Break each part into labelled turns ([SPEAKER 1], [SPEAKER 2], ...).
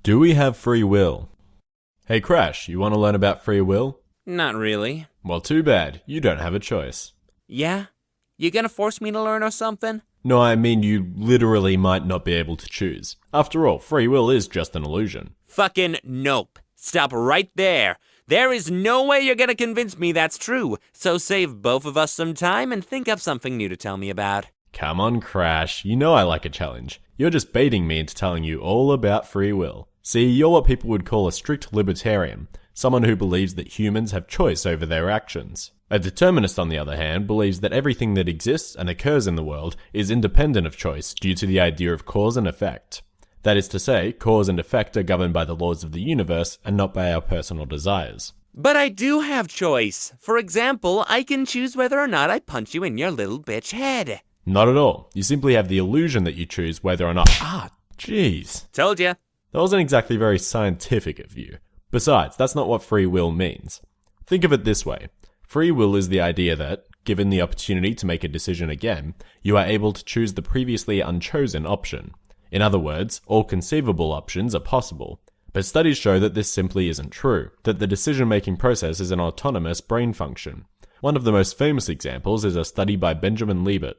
[SPEAKER 1] Do we have free will? Hey Crash, you want to learn about free will?
[SPEAKER 2] Not really.
[SPEAKER 1] Well, too bad. You don't have a choice.
[SPEAKER 2] Yeah? You gonna force me to learn or something?
[SPEAKER 1] No, I mean you literally might not be able to choose. After all, free will is just an illusion.
[SPEAKER 2] Fucking nope. Stop right there. There is no way you're gonna convince me that's true, so save both of us some time and think up something new to tell me about.
[SPEAKER 1] Come on, Crash. You know I like a challenge. You're just baiting me into telling you all about free will. See, you're what people would call a strict libertarian, someone who believes that humans have choice over their actions. A determinist, on the other hand, believes that everything that exists and occurs in the world is independent of choice due to the idea of cause and effect. That is to say, cause and effect are governed by the laws of the universe and not by our personal desires.
[SPEAKER 2] But I do have choice. For example, I can choose whether or not I punch you in your little bitch head.
[SPEAKER 1] Not at all. You simply have the illusion that you choose whether or not— jeez.
[SPEAKER 2] Told ya.
[SPEAKER 1] That wasn't exactly very scientific of you. Besides, that's not what free will means. Think of it this way. Free will is the idea that, given the opportunity to make a decision again, you are able to choose the previously unchosen option. In other words, all conceivable options are possible. But studies show that this simply isn't true, that the decision-making process is an autonomous brain function. One of the most famous examples is a study by Benjamin Libet.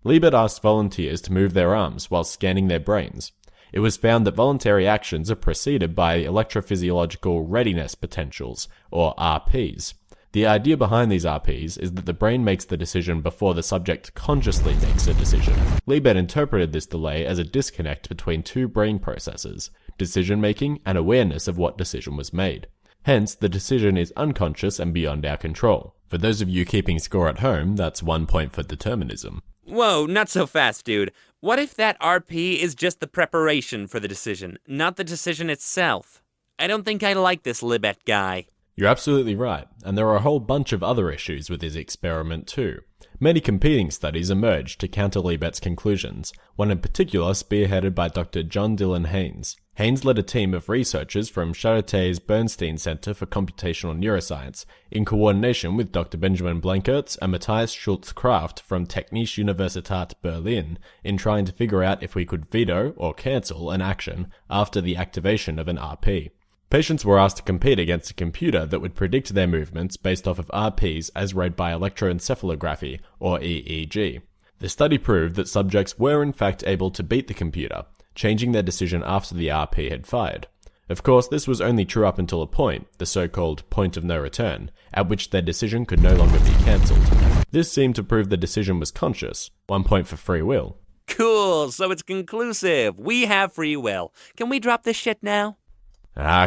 [SPEAKER 1] Libet asked volunteers to move their arms while scanning their brains. It was found that voluntary actions are preceded by electrophysiological readiness potentials, or RPs. The idea behind these RPs is that the brain makes the decision before the subject consciously makes a decision. Libet interpreted this delay as a disconnect between two brain processes, decision-making and awareness of what decision was made. Hence, the decision is unconscious and beyond our control. For those of you keeping score at home, that's 1 point for determinism.
[SPEAKER 2] Whoa, not so fast, dude. What if that RP is just the preparation for the decision, not the decision itself? I don't think I like this Libet guy.
[SPEAKER 1] You're absolutely right, and there are a whole bunch of other issues with his experiment too. Many competing studies emerged to counter Libet's conclusions, one in particular spearheaded by Dr. John Dylan Haynes. Haynes led a team of researchers from Charité's Bernstein Center for Computational Neuroscience, in coordination with Dr. Benjamin Blankertz and Matthias Schultz-Kraft from Technische Universität Berlin, in trying to figure out if we could veto or cancel an action after the activation of an RP. Patients were asked to compete against a computer that would predict their movements based off of RPs as read by electroencephalography, or EEG. The study proved that subjects were in fact able to beat the computer, changing their decision after the RP had fired. Of course, this was only true up until a point, the so-called point of no return, at which their decision could no longer be cancelled. This seemed to prove the decision was conscious, 1 point for free will.
[SPEAKER 2] Cool, so it's conclusive. We have free will. Can we drop this shit now?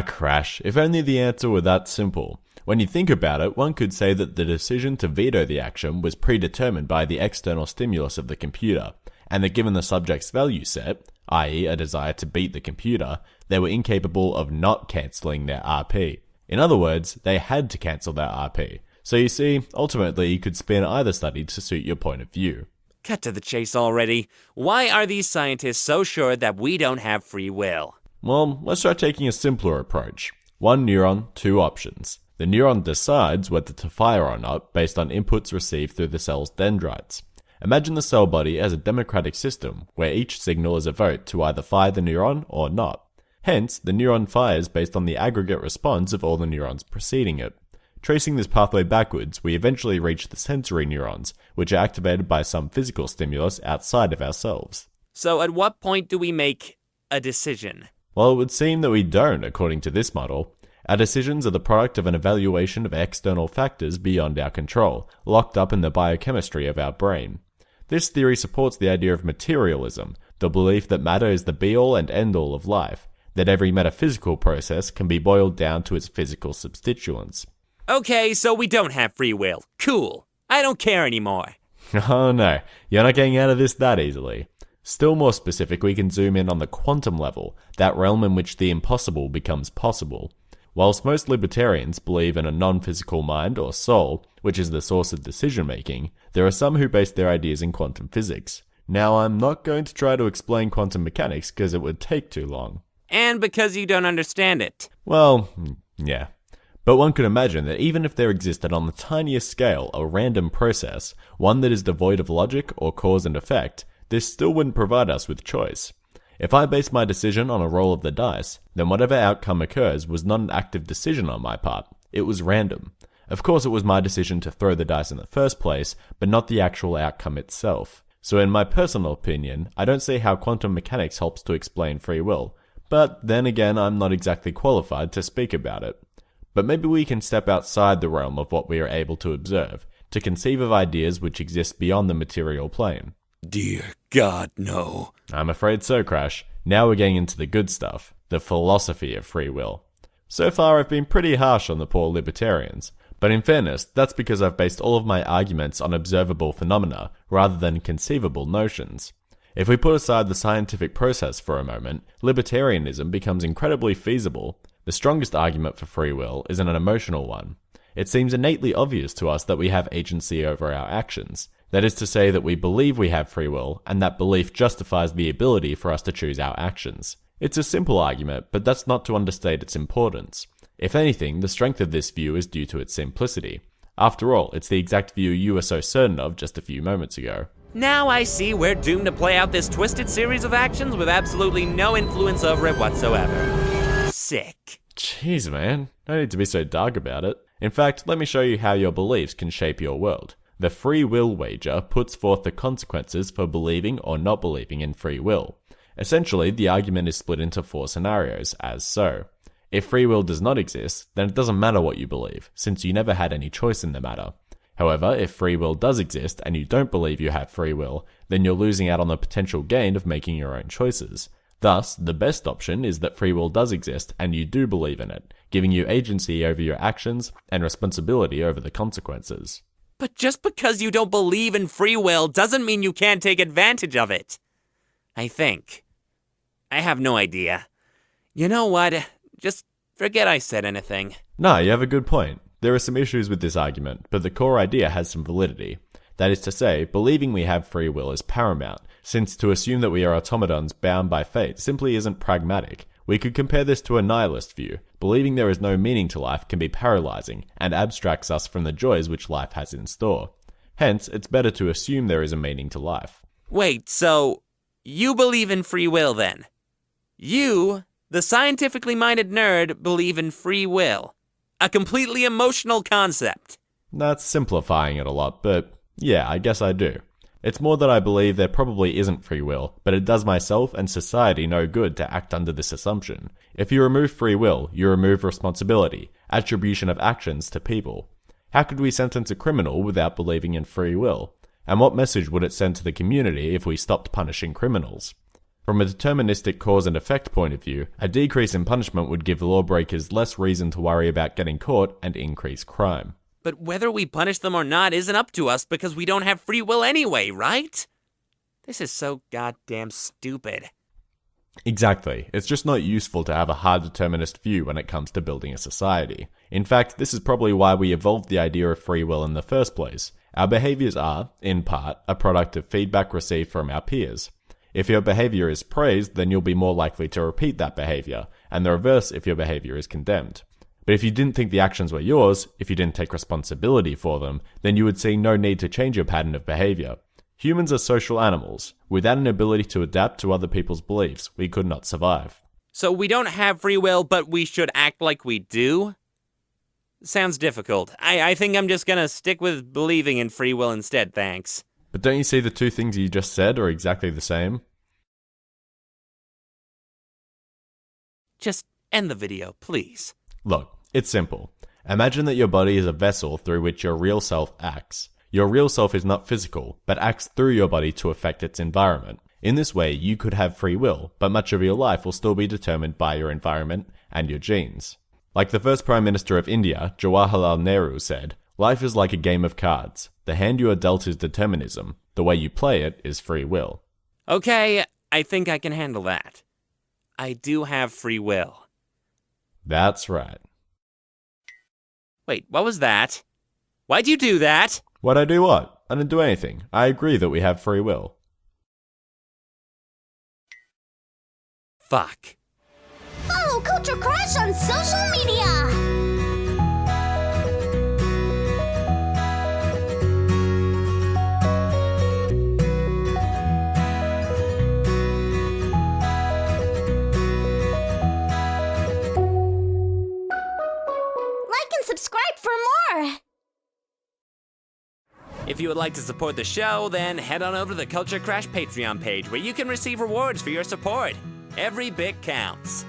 [SPEAKER 1] Crash, if only the answer were that simple. When you think about it, one could say that the decision to veto the action was predetermined by the external stimulus of the computer, and that given the subject's value set, i.e. a desire to beat the computer, they were incapable of not cancelling their RP. In other words, they had to cancel their RP. So you see, ultimately you could spin either study to suit your point of view.
[SPEAKER 2] Cut to the chase already. Why are these scientists so sure that we don't have free will?
[SPEAKER 1] Well, let's try taking a simpler approach. One neuron, two options. The neuron decides whether to fire or not based on inputs received through the cell's dendrites. Imagine the cell body as a democratic system where each signal is a vote to either fire the neuron or not. Hence, the neuron fires based on the aggregate response of all the neurons preceding it. Tracing this pathway backwards, we eventually reach the sensory neurons, which are activated by some physical stimulus outside of ourselves.
[SPEAKER 2] So at what point do we make a decision?
[SPEAKER 1] Well, it would seem that we don't, according to this model. Our decisions are the product of an evaluation of external factors beyond our control, locked up in the biochemistry of our brain. This theory supports the idea of materialism, the belief that matter is the be-all and end-all of life, that every metaphysical process can be boiled down to its physical substituents.
[SPEAKER 2] Okay, so we don't have free will. Cool. I don't care anymore.
[SPEAKER 1] Oh no, you're not getting out of this that easily. Still more specific, we can zoom in on the quantum level, that realm in which the impossible becomes possible. Whilst most libertarians believe in a non-physical mind or soul, which is the source of decision-making, there are some who base their ideas in quantum physics. Now, I'm not going to try to explain quantum mechanics because it would take too long.
[SPEAKER 2] And because you don't understand it.
[SPEAKER 1] Well, yeah. But one could imagine that even if there existed on the tiniest scale a random process, one that is devoid of logic or cause and effect, this still wouldn't provide us with choice. If I base my decision on a roll of the dice, then whatever outcome occurs was not an active decision on my part, it was random. Of course, it was my decision to throw the dice in the first place, but not the actual outcome itself. So in my personal opinion, I don't see how quantum mechanics helps to explain free will, but then again, I'm not exactly qualified to speak about it. But maybe we can step outside the realm of what we are able to observe, to conceive of ideas which exist beyond the material plane.
[SPEAKER 2] Dear God, no.
[SPEAKER 1] I'm afraid so, Crash. Now we're getting into the good stuff, the philosophy of free will. So far I've been pretty harsh on the poor libertarians, but in fairness, that's because I've based all of my arguments on observable phenomena rather than conceivable notions. If we put aside the scientific process for a moment, libertarianism becomes incredibly feasible. The strongest argument for free will is an emotional one. It seems innately obvious to us that we have agency over our actions. That is to say that we believe we have free will, and that belief justifies the ability for us to choose our actions. It's a simple argument, but that's not to understate its importance. If anything, the strength of this view is due to its simplicity. After all, it's the exact view you were so certain of just a few moments ago.
[SPEAKER 2] Now I see we're doomed to play out this twisted series of actions with absolutely no influence over it whatsoever. Sick.
[SPEAKER 1] Jeez, man. No need to be so dark about it. In fact, let me show you how your beliefs can shape your world. The free will wager puts forth the consequences for believing or not believing in free will. Essentially, the argument is split into 4 scenarios, as so. If free will does not exist, then it doesn't matter what you believe, since you never had any choice in the matter. However, if free will does exist and you don't believe you have free will, then you're losing out on the potential gain of making your own choices. Thus, the best option is that free will does exist and you do believe in it, giving you agency over your actions and responsibility over the consequences.
[SPEAKER 2] But just because you don't believe in free will doesn't mean you can't take advantage of it. I think. I have no idea. You know what? Just forget I said anything.
[SPEAKER 1] No, you have a good point. There are some issues with this argument, but the core idea has some validity. That is to say, believing we have free will is paramount, since to assume that we are automatons bound by fate simply isn't pragmatic. We could compare this to a nihilist view. Believing there is no meaning to life can be paralyzing, and abstracts us from the joys which life has in store. Hence, it's better to assume there is a meaning to life.
[SPEAKER 2] Wait, so you believe in free will then? You, the scientifically minded nerd, believe in free will. A completely emotional concept.
[SPEAKER 1] That's simplifying it a lot, but yeah, I guess I do. It's more that I believe there probably isn't free will, but it does myself and society no good to act under this assumption. If you remove free will, you remove responsibility, attribution of actions to people. How could we sentence a criminal without believing in free will? And what message would it send to the community if we stopped punishing criminals? From a deterministic cause and effect point of view, a decrease in punishment would give lawbreakers less reason to worry about getting caught and increase crime.
[SPEAKER 2] But whether we punish them or not isn't up to us because we don't have free will anyway, right? This is so goddamn stupid.
[SPEAKER 1] Exactly. It's just not useful to have a hard determinist view when it comes to building a society. In fact, this is probably why we evolved the idea of free will in the first place. Our behaviors are, in part, a product of feedback received from our peers. If your behavior is praised, then you'll be more likely to repeat that behavior, and the reverse if your behavior is condemned. But if you didn't think the actions were yours, if you didn't take responsibility for them, then you would see no need to change your pattern of behavior. Humans are social animals. Without an ability to adapt to other people's beliefs, we could not survive.
[SPEAKER 2] So we don't have free will, but we should act like we do? Sounds difficult. I think I'm just gonna stick with believing in free will instead, thanks.
[SPEAKER 1] But don't you see the two things you just said are exactly the same?
[SPEAKER 2] Just end the video, please.
[SPEAKER 1] Look, it's simple. Imagine that your body is a vessel through which your real self acts. Your real self is not physical, but acts through your body to affect its environment. In this way, you could have free will, but much of your life will still be determined by your environment and your genes. Like the first Prime Minister of India, Jawaharlal Nehru, said, "Life is like a game of cards. The hand you are dealt is determinism. The way you play it is free will."
[SPEAKER 2] Okay, I think I can handle that. I do have free will.
[SPEAKER 1] That's right.
[SPEAKER 2] Wait, what was that? Why'd you do that?
[SPEAKER 1] Why'd I do what? I didn't do anything. I agree that we have free will.
[SPEAKER 2] Fuck.
[SPEAKER 3] Follow CultureCrash on social media! subscribe for more!
[SPEAKER 2] If you would like to support the show, then head on over to the CultureCrash Patreon page where you can receive rewards for your support. Every bit counts.